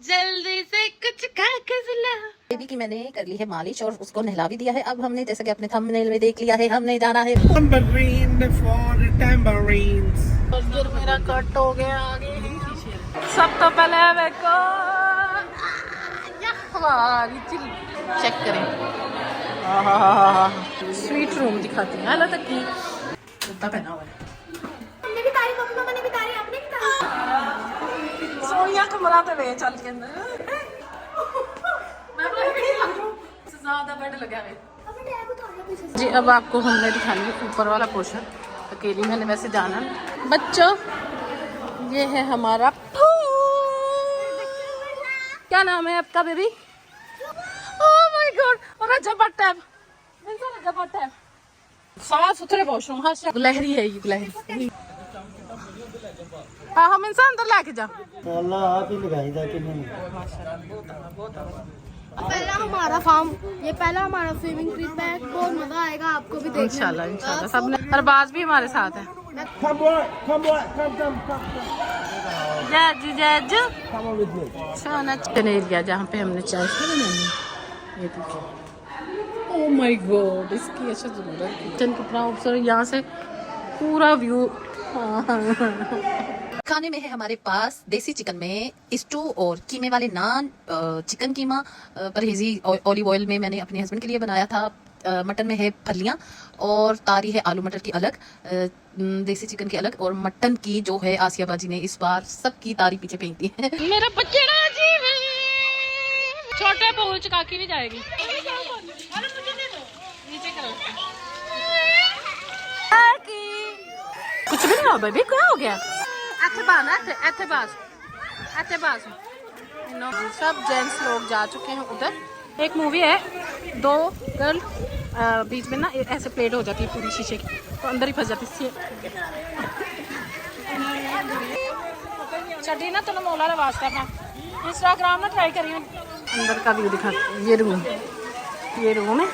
जल्दी से कुछ बेबी की मैंने कर ली है मालिश और उसको नहला भी दिया है। अब हमने जैसे कि अपने थंबनेल में देख लिया है, हमने जाना है मेरा कट हो गया आगे। सब तो पहले देखो चेक करें, स्वीट रूम दिखाती है तक की जूता पहना हुआ है। सोनिया कमरा तो वे चल के अंदर ज्यादा बेड लगा है जी। अब आपको हमने दिखाएंगे ऊपर वाला पोर्शन। अकेली मैंने वैसे जाना बच्चों। ये है हमारा क्या नाम है आपका बेबी? Oh my God. और जबर टैब साफ सुथरे वॉशरूम। हाँ गुलहरी है ये गुलहरी। हाँ हम इंसान अंदर लाके जा आप ही लगाई था कि नहीं। पहला हमारा फार्म, ये पहला हमारा स्विमिंग ट्रिप है। बहुत मजा आएगा आपको भी देखने में। इंशाल्लाह सबने। अरबाज भी हमारे साथ है। एरिया जहाँ पे हमने चाय बनानी। ये देखिए ओह माय गॉड इसकी अच्छा जरूरत किचन कितना खूबसूरत। यहाँ से पूरा व्यू। खाने में है हमारे पास देसी चिकन में स्टू और कीमे वाले नान, चिकन कीमा परहेजी ऑलिव ऑयल में मैंने अपने हस्बैंड के लिए बनाया था। मटन में है फलियां और तारी है आलू मटर की अलग, देसी चिकन की अलग, और मटन की जो है आसिया बाजी ने इस बार सबकी तारी पीछे फेंकती है। मेरा बच्चा छोटा बहू चुका के भी जाएगी। कुछ भी नहीं हो बेबी, क्या हो गया? सब जेंट्स लोग जा चुके हैं उधर। एक मूवी है, दो गर्ल बीच में ना ऐसे प्लेट हो जाती है पूरी शीशे की, तो अंदर ही फंस जाती है। चढ़ी ना तो मोला वास्ता था इंस्टाग्राम ना ट्राई करिए। अंदर का व्यू दिखा। ये रूम है।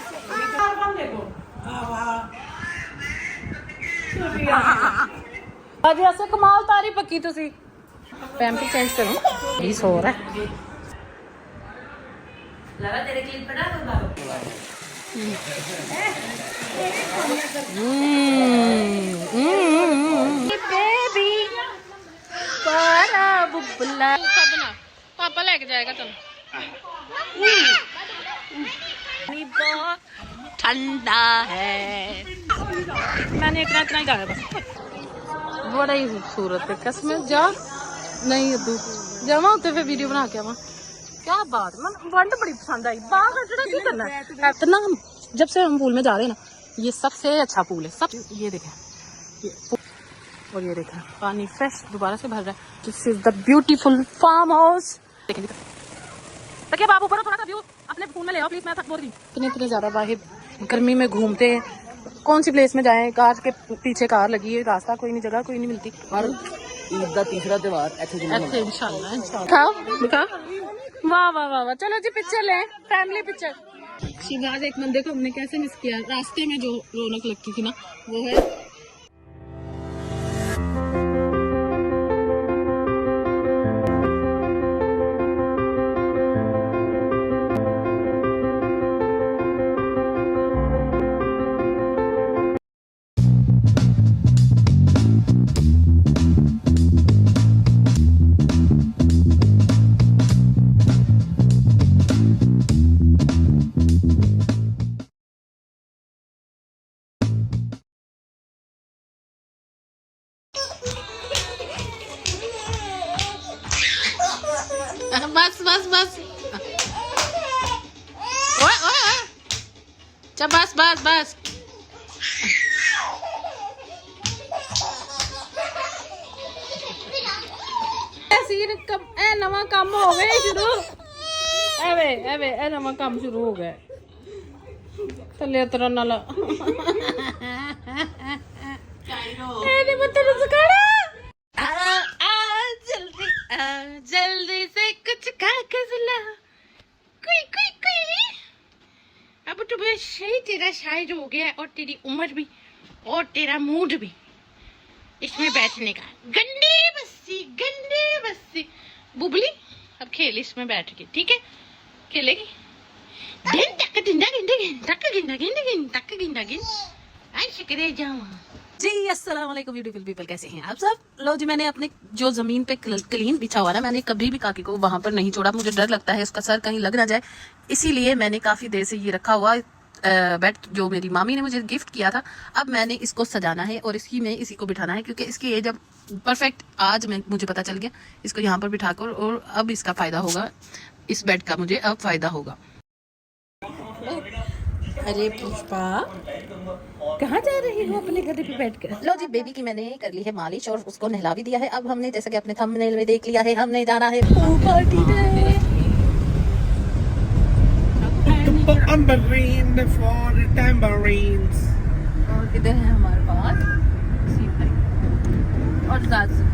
आज ऐसे कमाल तारी पक्की तुसी। पैम्पी चेंज करूं यही सो रहा है। लगा तेरे क्लिप पड़ा बेबी पारा बुबला बना पापा लेके जाएगा तुम। बहुत ठंडा है। मैंने इतना ही गाया बस। बड़ा ही खूबसूरत है कसम। जा नहीं अबू जावा उते फिर वीडियो बना के आवा। क्या बात मन वंड बड़ी पसंद आई। बाहर की करना है इतना। जब से हम पूल में जा रहे हैं ना, ये सबसे अच्छा पूल है सब। ये देखें और ये देखें पानी फ्रेश दोबारा से भर रहा है। This is the beautiful farm house. देखें देखिए बाबू ऊपर थोड़ा सा व्यू अपने फोन में ले आओ प्लीज। मैं थक बोल रही हूँ। इतने ज्यादा बाहर गर्मी में घूमते हैं, कौन सी प्लेस में जाएं? कार के पीछे कार लगी है, रास्ता कोई नहीं, जगह कोई नहीं मिलती। और ईद का तीसरा त्योहार ऐसे इंशाल्लाह दिखा। वाह वाह वाह वाह। चलो जी पिक्चर ले, फैमिली पिक्चर। शिवाज एक मंदिर को हमने कैसे मिस किया। रास्ते में जो रौनक लगती थी ना वो है। बस बस बस ओए ओए चा बस बस बस। नवा काम हो गया शुरू। नवा काम शुरू हो गया। थले उतरन नाला जल्दी से कुछ खाकर सुला। कोई कोई कोई अब तो बस सही तेरा साइज हो गया और तेरी उम्र भी और तेरा मूड भी। इसमें बैठने का। गंदी बस्ती बुबली, अब खेल इसमें बैठ के, ठीक है? खेलेगी। जी अस्सलाम वालेकुम ब्यूटीफुल पीपल, कैसे हैं आप सब? लो जी, मैंने अपने जो जमीन पे क्लीन बिछा हुआ ना, मैंने कभी भी काकी को वहां पर नहीं छोड़ा। मुझे डर लगता है उसका सर कहीं लग ना जाए, इसीलिए मैंने काफी देर से ये रखा हुआ बेड जो मेरी मामी ने मुझे गिफ्ट किया था। अब मैंने इसको सजाना है और इसी को बिठाना है, क्योंकि इसकी एज अब परफेक्ट आज मुझे पता चल गया। इसको यहाँ पर बिठाकर, और अब इसका फायदा होगा, इस बेड का मुझे अब फायदा होगा। अरे पुष्पा, कहाँ जा रही हो अपने गधे पे बैठ कर? लो जी, बेबी की मैंने कर ली है मालिश और उसको नहला भी दिया है। अब हमने, जैसा कि अपने थंबनेल में देख लिया है, हमने जाना है पूल पार्टी में। Tambourine for tambourines. और किधर है हमारे पास और गाजर?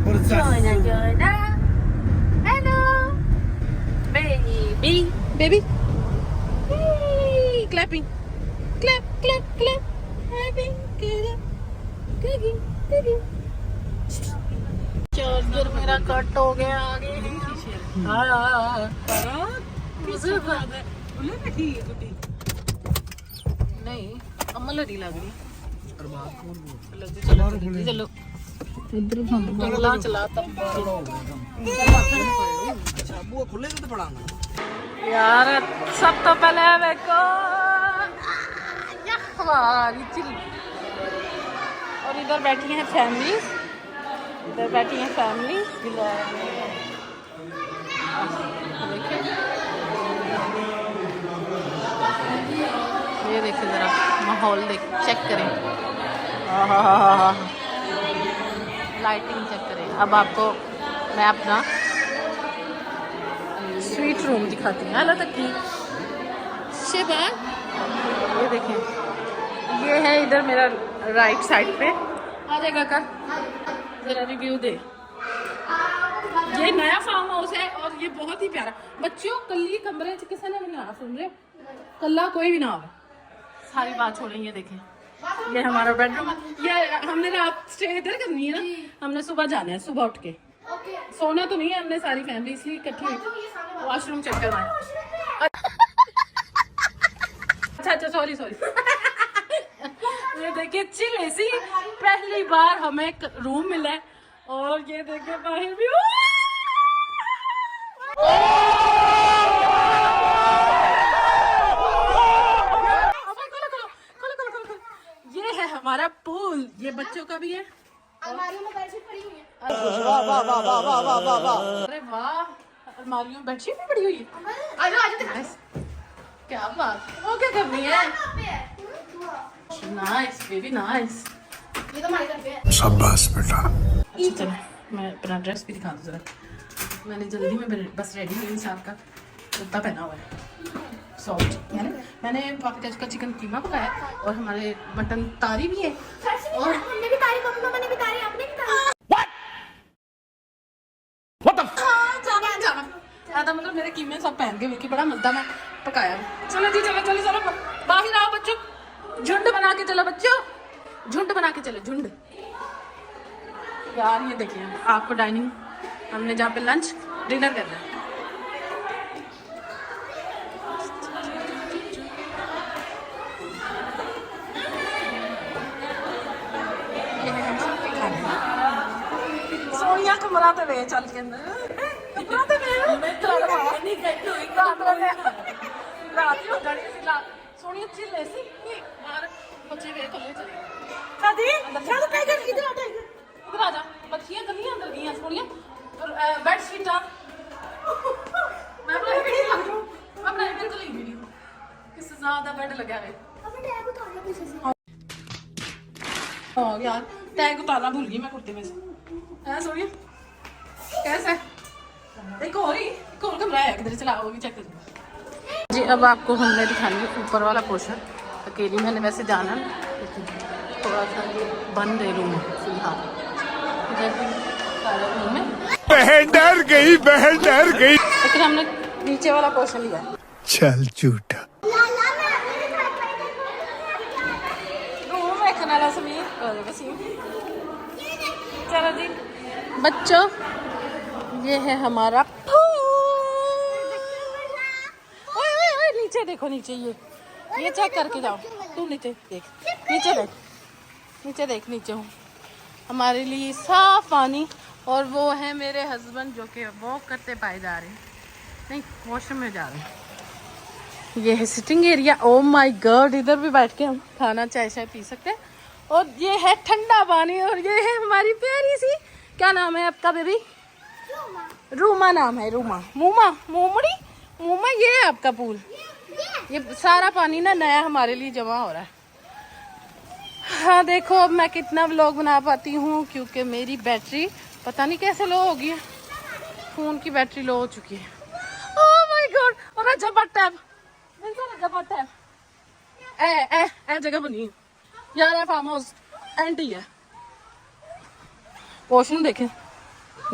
What is that? जोना hello baby clapping, clap charger मेरा कट हो गया आगे। नहीं, अमल हरी लग रही। चलो इधर बंगला चलाता यार। सब तो पहले देखो हमारी चिल, और इधर बैठी हैं फैमिली, ये देखिए जरा माहौल चेक करें, लाइटिंग चेक करें। अब आपको मैं अपना स्वीट रूम दिखाती हूँ। हेलो तक शिवा, ये देखें, ये है इधर मेरा राइट साइड पे। आ जाएगा का जरा रिव्यू दे। ये नया फार्म हाउस है और ये बहुत ही प्यारा। बच्चों कल्ली कमरे च किसी ने भी नहीं आना, सुन रहे हो? कल्ला कोई भी ना आवे, सारी बात छोड़ें। ये देखें, ये हमारा बेडरूम है। ये हमने रात स्टे इधर करनी है ना, हमने सुबह जाना है, सुबह उठ के। सोना तो नहीं है, हमने सारी फैमिली इसलिए इकट्ठी हुई वॉशरूम चेक करना। अच्छा सॉरी ये देखिए चिल एसी, पहली बार हमें रूम मिला है। और ये देखिए बाहर भी ये है हमारा पूल, ये बच्चों का भी है। अलमारियों में बेडशीट पड़ी हुई है। अरे वाह, अलमारियों में बेडशीट भी पड़ी हुई है। आजा क्या बात, वो क्या करनी है? Nice baby nice. ये तो हमारे घर पे है। शाबाश बेटा। अच्छा चलो, मैं अपना ड्रेस भी दिखा दूँ जरा। मैंने जल्दी में बस रेडी हुई, साथ का कुर्ता पहना हुआ है सॉफ्ट। मैंने पाकिस्तान का चिकन कीमा पकाया और हमारे मटन तारी भी है। और हमने भी तारी, मम्मा ने भी तारी, आपने भी तारी। जाना मतलब मेरे कीमे सब पहन के विकी बड़ा मजा में पकाया। चलो जी चलो बाहर आओ बच्चों, झुंड बना के चलो बच्चों, झुंड बना के चलो, झुंड। यार ये देखिए, आपको डाइनिंग, हमने जहाँ पे लंच डिनर करना है। सोनिया कमरा तो वे चल के अंदर कमरा तो वे रात ही हो जानी सी। सोनिया चिल ऐसी कि बाहर बच्चे वे थले चले शादी इधर आ जा। बच्चियां गलियां अंदर गई सोनिया, और बेडशीटां मैं अपना इधर चली वीडियो किस ज्यादा बेड लगा है। अपने टैग उतारना पीछे से। हाँ यार, टैग उतारना भूल गई मैं कुर्ते में से। है सोनिया कैसा है? एक और कमरा है, किधर चला वो भी चेक करो जी। अब आपको हमने दिखाएंगे ऊपर वाला पोर्शन। अकेली मैंने वैसे जाना, थोड़ा सा ये बंद है रूम फिलहाल। रूम में बहन डर गई लेकिन हमने नीचे वाला पोर्शन लिया। चल झूठा। रूम देखने वाला समीर चलो जी बच्चों, ये है हमारा पूल। ओए ओए ओए नीचे देखो, नीचे ये चेक करके जाओ। तू नीचे देख, नीचे देख, नीचे देख, नीचे हूँ। हमारे लिए साफ पानी। और वो है मेरे हस्बैंड जो कि वॉक करते पाए जा रहे हैं, नहीं वॉशरूम में जा रहे हैं। ये है sitting area. Oh my God, इधर भी बैठ के हम खाना चाय शाय पी सकते हैं। और ये है ठंडा पानी। और ये है हमारी प्यारी सी, क्या नाम है आपका बेबी? रूमा नाम है, रूमा। मूमा, मोमड़ी, मूमा। ये है आपका पूल। ये सारा पानी ना नया हमारे लिए जमा हो रहा है। हाँ देखो अब मैं कितना व्लॉग बना पाती हूँ, क्योंकि मेरी बैटरी पता नहीं कैसे लो हो गई है। फोन की बैटरी लो हो चुकी है। ओह माय गॉड, और जबरदस्त ए जगह बनी है यार, है फार्म हाउस एंटी है। वॉशरूम देखें,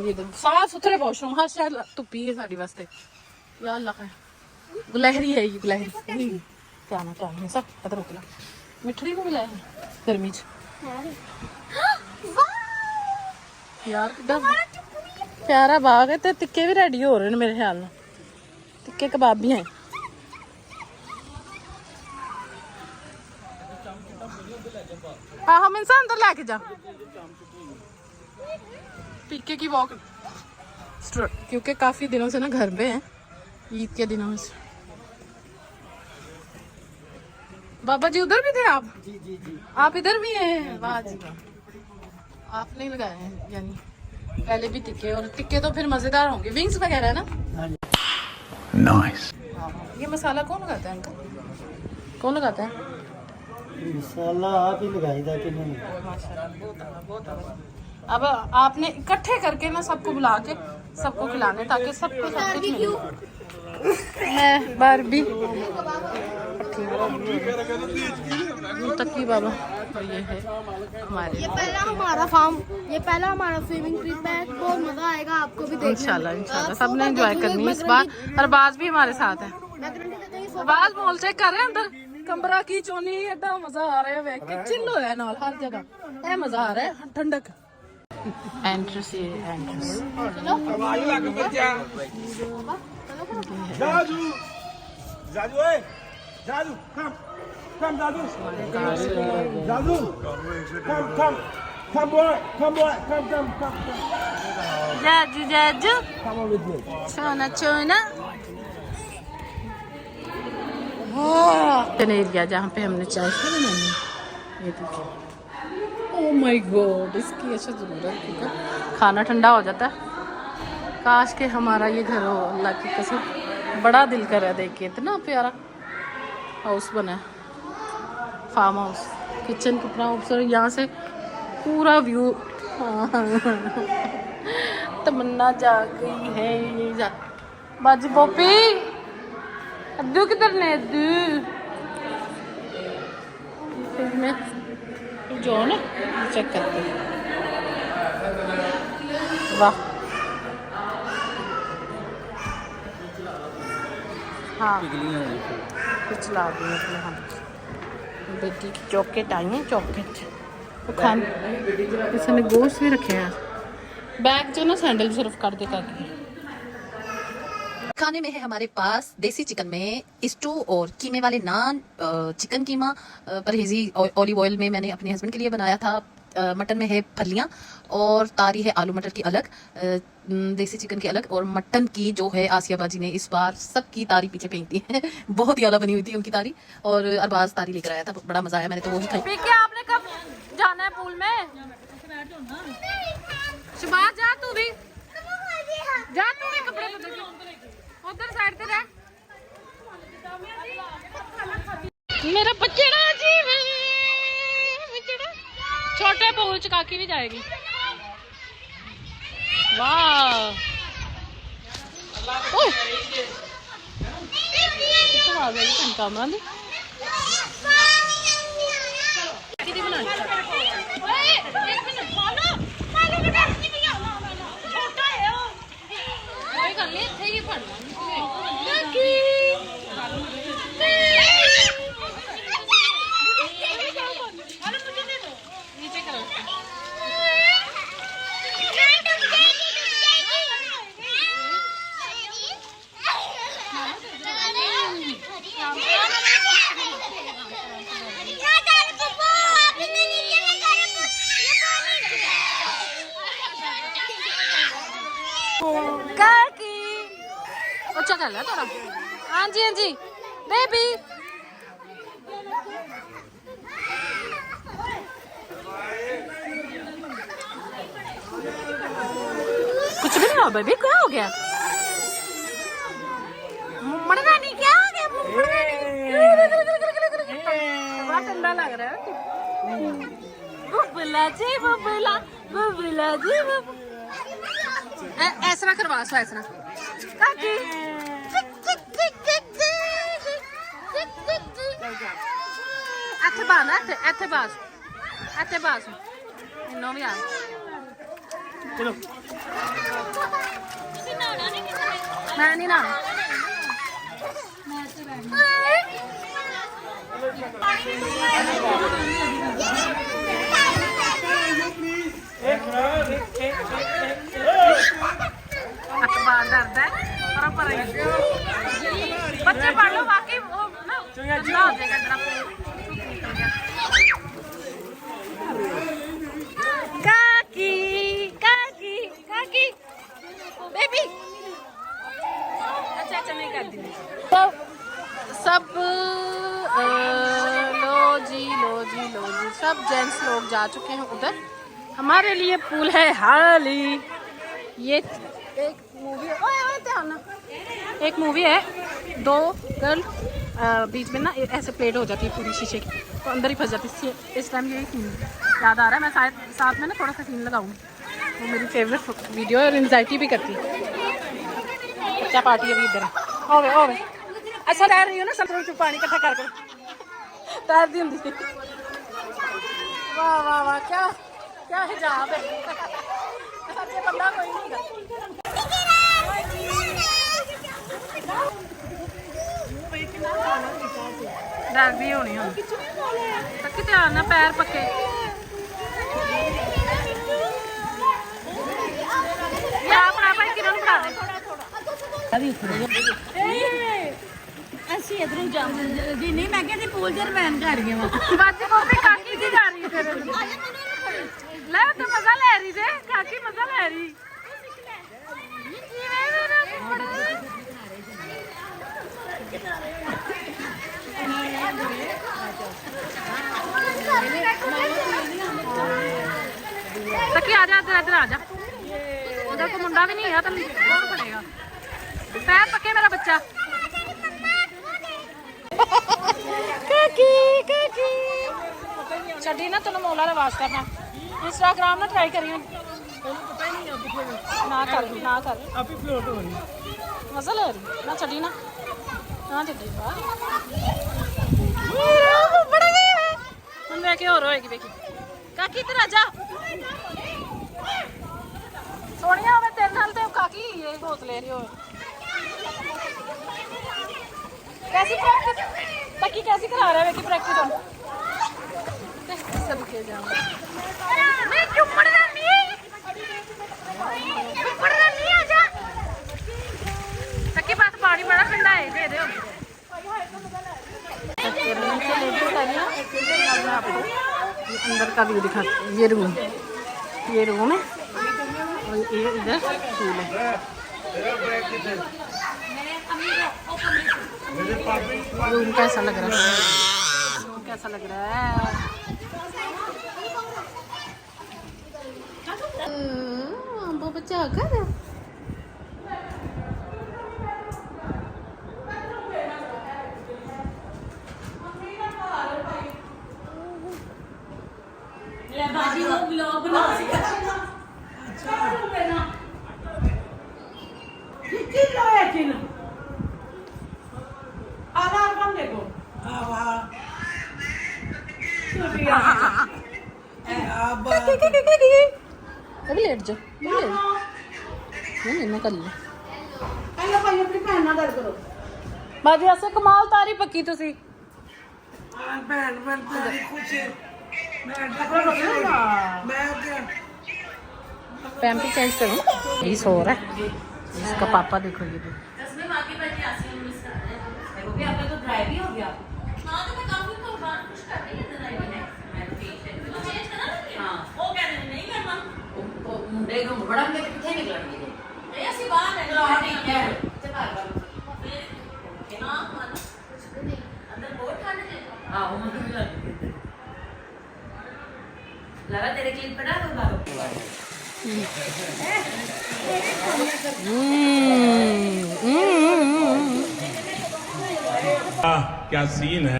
ये साफ सुथरे वॉशरूम, हर शायद तुप्पी है साड़ी वास्ते। या अल्लाह है, गुलहरी है ये, गुलहरी क्या ना क्या सब इधर उतरा मिठड़ी को मिला है गर्मी च यार। कितना प्यारा बाग है। ते टिक्के भी रेडी हो रहे हैं मेरे ख्याल में, टिक्के कबाब भी हैं। हाँ हम इंसान अंदर लेके जा, टिक्के की वॉक, क्योंकि काफी दिनों से ना घर पे हैं, ईद के दिनों से। बाबा जी उधर भी थे आप? जी जी जी, आप इधर भी हैं? वाह जी वाह, आप नहीं लगाए हैं यानी पहले भी टिक्के। और टिक्के तो फिर मजेदार होंगे, विंग्स वगैरह है ना। नाइस। ये मसाला कौन लगाता है अंकल, कौन लगाता है? मसाला आप ही लगाईदा कि नहीं? माशाल्लाह बहुत अच्छा। अब आपने इकट्ठे करके ना सबको बुला के सबको खिलाने, ताकि सबको सब कुछ मिले। मैं बारबी तकी बाबा। और ये है हमारे, ये पहला हमारा स्विमिंग ट्रिप है। बहुत मजा आएगा आपको भी देखने में। इंशाल्लाह सबने एंजॉय करनी है इस बार। अरबाज भी हमारे साथ है। अरबाज मॉल चेक कर रहे हैं अंदर, कमरा की चोनी एडा मजा आ रहा है वेख के। चिल हो है नाल हर जगह, ए मजा आ रहा है, ठंडक। एंट्रेंस, ये एंट्रेंस। जादू जादू है, जादू कम कम, जादू जादू कम कम कम boy, come Jaju Jaju, come on with me। सोना चोना। एरिया जहाँ पे हमने चाय बनानी, ये देखिए। ओह माय गॉड, इसकी अच्छा जरूरत है क्योंकि खाना ठंडा हो जाता है। काश के हमारा ये घर हो, अल्लाह की कसम बड़ा दिल कर रहा है देख के। इतना प्यारा हाउस बना है, फार्म हाउस। किचन कितना खूबसूरत, यहाँ से पूरा व्यू। तमन्ना जा गई है ये जा। बाजी पॉपी, अद्दू किधर ने? अद्दू जो ना चेक करते हैं। वाह, हाँ कुछ ला दी अपने हाथ। बेटी की चॉकलेट आई है, चॉकलेट तो खान। इसने गोश्त भी रखे हैं। बैग जो ना सैंडल सिर्फ कर दे करके। खाने में है हमारे पास देसी चिकन में स्टू और कीमे वाले नान, चिकन कीमा परहेजी ऑलिव ऑयल में मैंने अपने हस्बैंड के लिए बनाया था। मटन में है फलियां और तारी है आलू मटर की अलग, देसी चिकन की अलग। और मटन की जो है आसिया बाजी ने इस बार सबकी तारी पीछे फेंक दी है। बहुत ही आला बनी हुई थी उनकी तारी। और अरबाज तारी लेकर आया था, बड़ा मजा आया, मैंने तो वही खाई। क्या आपने कब जाना है पूल में? शबाज जा तू भी, जा तू भी कपड़े बदल उधर साइड पे रह। मेरा बच्चड़ा जी, बच्चड़ा छोटे पूल च काकी नहीं जाएगी। वाह, आ गई कामरा दी काकी अच्छा कर लिया थोड़ा हाँ जी बेबी कुछ भी नहीं हुआ बेबी क्या हो गया मुड़ना नहीं क्या हो गया बड़ा ठंडा लग रहा है बुबला जी बुबला बुबला जी ऐसा करवा सो ऐसा काकी ਇੱਥੇ ਬਾਸ ਇੱਥੇ ਬਾਸ ਇੰਨੋਂ ਵੀ ਆ ਚਲੋ ਮੈਂ ਨਹੀਂ ਨਾ अखबार डरता है पर बच्चे पढ़ लो बाकी वो ना गंदा हो जाएगा जरा काकी काकी काकी बेबी अच्छा नहीं करती सब लो जी सब जेंट्स लोग जा चुके हैं उधर हमारे लिए पूल है हाली ये एक मूवी है दो गर्ल बीच में ना ऐसे प्लेट हो जाती है पूरी शीशे की तो अंदर ही फंस जाती है इस टाइम यही सीन याद आ रहा है मैं शायद साथ में ना थोड़ा सा सीन लगाऊंगी वो मेरी फेवरेट वीडियो है और एंजाइटी भी करती है बच्चा पार्टी अभी इधर ओवे अच्छा रह रही हो ना सब पानी इकट्ठा कर तैरती होंगी वाह वाह वाह क्या हिजाब है बंदा कोई नहीं डरदी होनी हम पक्की ध्यान ना पैर पक्के अपना भाई किरण फड़ा दे ਅਸੀਂ ਇਧਰੋਂ ਜਾਵਾਂਗੇ ਨਹੀਂ ਮੈਂ ਕਹਿੰਦੀ ਪੂਲ ਚ ਰਮੈਨ ਕਰ ਗਏ ਵਾ बाजी को भी काकी की जा रही है तेरे ले तो मजा ले रही जे काकी मजा ले रही तकी आ जा इधर आ जा उधर को मुंडा भी नहीं है तो कौन पड़ेगा पैर पक्के मेरा बच्चा काकी काकी छड़ी ना तेन मोला दा वास्ता अपना इंस्टाग्राम ना ट्राई करियो ना कर आप ही फ्लोट हो रही मजा ले रही ना छड़ी ना छड़ी बड़ा हम लेके और होएगी बेकी काकी इधर आ जा सोनिया होवे तेरे नाल ते काकी ये बहुत ले रही हो कैसी प्रैक्टिस तकी कैसी करा रहा है बेकी प्रैक्टिस हम सब के जाऊंगा मैं क्यों पढ़ना नहीं आ जा तकी बात पानी बड़ा ठंडा है दे दे आपको अंदर का व्यू दिखा ये रूम है और ये इधर पूल है रूम कैसा लग रहा है वो बच्चा कर ਬਾਜੀ ਉਹ ਵਲੌਗ ਬਣਾ ਸੀ अभी लेट जाओ नहीं मैं कर लूँ ਪਹਿਲਾਂ ਭਾਈ ਆਪਣੀ ਭੈਣ ਨਾਲ ਗੱਲ ਕਰੋ बाजी ऐसे कमाल तारी पक्की तुसी भैन तारी खुश पैम्पी चेंज करूँ यही सो रहा है इसका पापा देखो ये आपका तो ड्राइव ही हो गया क्या सीन है।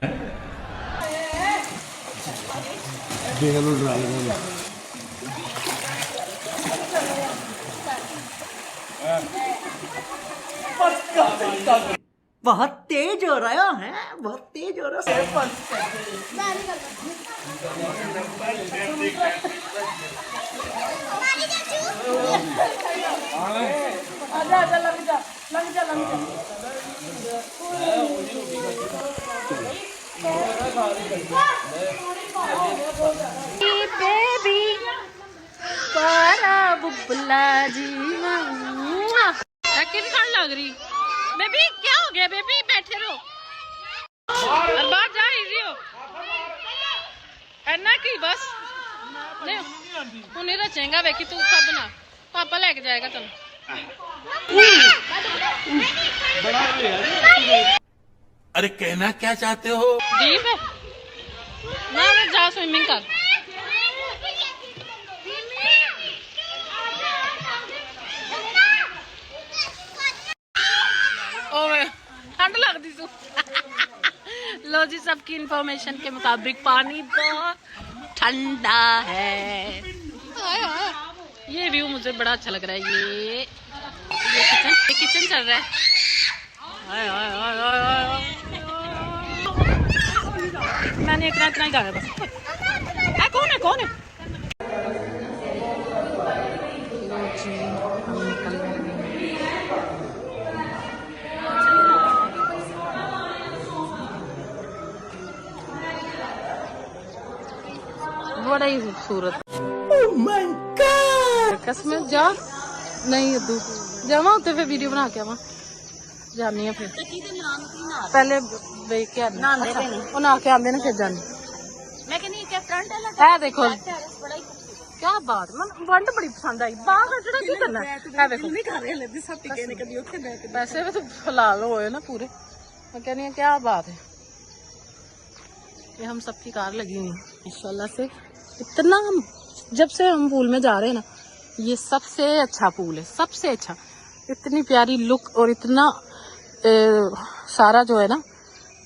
बहुत तेज हो रहा है, बहुत तेज हो रहा है। बेबी पारा बुबला जी कितनी ठंड लग रही। बेबी क्या हो गया बेबी, बैठे रहो और बाहर जा इजी हो ऐना की बस नहीं रचेगा वेखी तू सब ना पापा लेके जाएगा तेन। अरे कहना क्या चाहते हो। डीप है ना, जा स्विमिंग कर। ठंड लगती तू। लो जी, सबकी इंफॉर्मेशन के मुताबिक पानी बहुत ठंडा है। ये व्यू मुझे बड़ा अच्छा लग रहा है। ये किचन चल रहा है। मैंने इतना ही गाया बस। कौन है कौन है? बड़ा ही खूबसूरत। कसम जा नहीं अद्दू जावा उत्ते फिर वीडियो बना के आवा जानी है। फिर पहले देख के आने वो ना के आंदे ना फिर जानी। मैं कहनी क्या फ्रंट है देखो क्या बात, मन वंड बड़ी पसंद आई। बाहर खड़ा की करना है देखो नहीं कर रहे लेते सब टिके ने कभी ओखे बैठ वैसे भी तो फिलहाल होए ना पूरे। मैं कहनी है क्या बात है। ये हम सबकी कार लगी हुई है माशाल्लाह से। इतना जब से हम पूल में जा रहे हैं ना, ये सबसे अच्छा पूल है, सबसे अच्छा। इतनी प्यारी लुक और इतना सारा जो है ना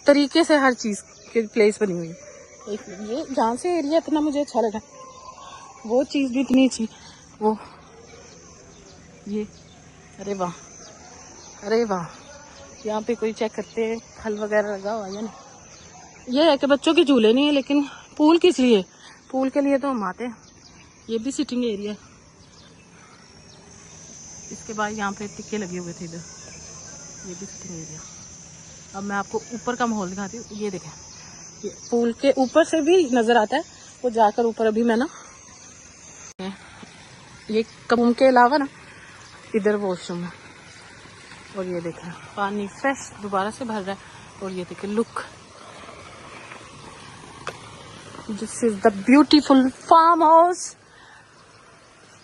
तरीके से हर चीज की प्लेस बनी हुई है। एक ये जहाँ से एरिया इतना मुझे अच्छा लगा, वो चीज भी इतनी अच्छी। वो ये अरे वाह अरे वाह, यहाँ पे कोई चेक करते हैं फल वगैरह लगा हुआ है ना। ये है कि बच्चों के झूले नहीं है, लेकिन पूल किस लिए, पूल के लिए तो हम आते हैं। ये भी सिटिंग एरिया है। इसके बाद यहाँ पे टिक्के लगे हुए थे इधर, ये भी सिटिंग एरिया। अब मैं आपको ऊपर का माहौल दिखाती हूँ। ये देखें, ये पूल के ऊपर से भी नजर आता है। वो जाकर ऊपर अभी मैं ना ये रूम के अलावा ना इधर वॉशरूम है। और ये देखें पानी फ्रेश दोबारा से भर रहा है। और ये देखें look, this is the beautiful farm house.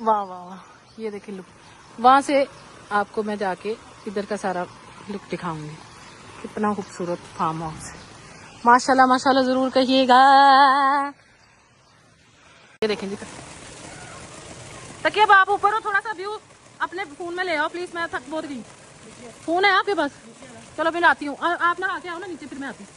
वाह वाह वाह, ये देखिए लुक। वहां से आपको मैं जाके इधर का सारा लुक दिखाऊंगी। कितना खूबसूरत फार्म हाउस है, माशाल्लाह माशाल्लाह जरूर कहिएगा। ये देखें जी तकिए। अब आप ऊपर हो, थोड़ा सा व्यू अपने फोन में ले आओ प्लीज। मैं थक बहुत गई। फोन है आपके पास? चलो मैं आती हूँ। आप ना आके आओ ना नीचे, फिर मैं आती हूँ।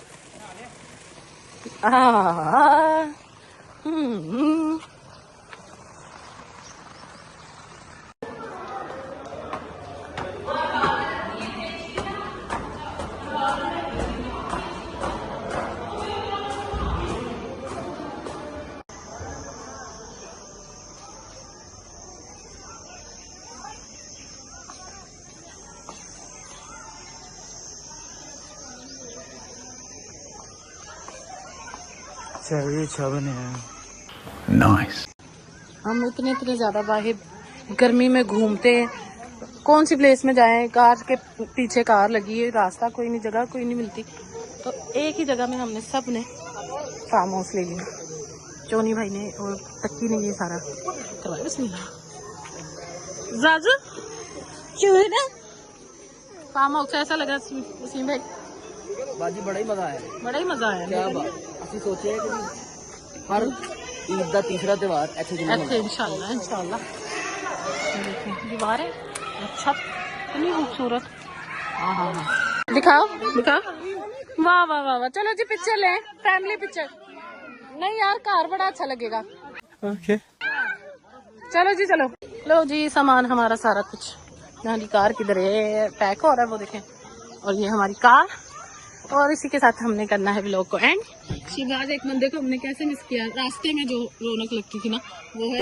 चाहिए अच्छा बने नाइस। हम इतने ज्यादा बाहर गर्मी में घूमते हैं, कौन सी प्लेस में जाएं। कार के पीछे कार लगी है, रास्ता कोई नहीं, जगह कोई नहीं मिलती। तो एक ही जगह में हमने सब ने फार्म हाउस ले लिया। चोनी भाई ने और तक्की ने ये सारा करवाया। बिस्मिल्लाह। जाजू चूना फार्म हाउस ऐसा लगा वसीम भाई? बाजी बड़ा ही मजा आया। बड़ा ही मजा आया। क्या बात ਅਸੀਂ ਸੋਚਿਆ ਕਿ ਹਰ ईद ਦਾ तीसरा त्योहार ਇੱਥੇ ਜ਼ਰੂਰ ऐसे इंशाल्लाह इंशाल्लाह। ये देखिए दीवारें, छत कितनी खूबसूरत। हाँ हाँ हाँ दिखाओ दिखाओ। वाह वाह वाह वाह। चलो जी पिक्चर लें, फैमिली पिक्चर। नहीं यार कार बड़ा अच्छा लगेगा। ओके चलो जी चलो। लो जी सामान हमारा सारा कुछ यहाँ की कार किधर है, पैक हो रहा है वो देखें। और ये हमारी कार, और इसी के साथ हमने करना है व्लॉग को एंड। शिवराज एक बंदे को हमने कैसे मिस किया, रास्ते में जो रौनक लगती थी ना वो है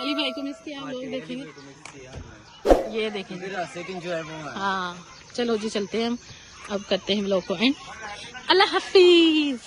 अली भाई को मिस किया। हम लोग देखेंगे, ये देखेंगे। हाँ चलो जी चलते हैं हम, अब करते हैं व्लॉग को एंड। अल्लाह हाफिज।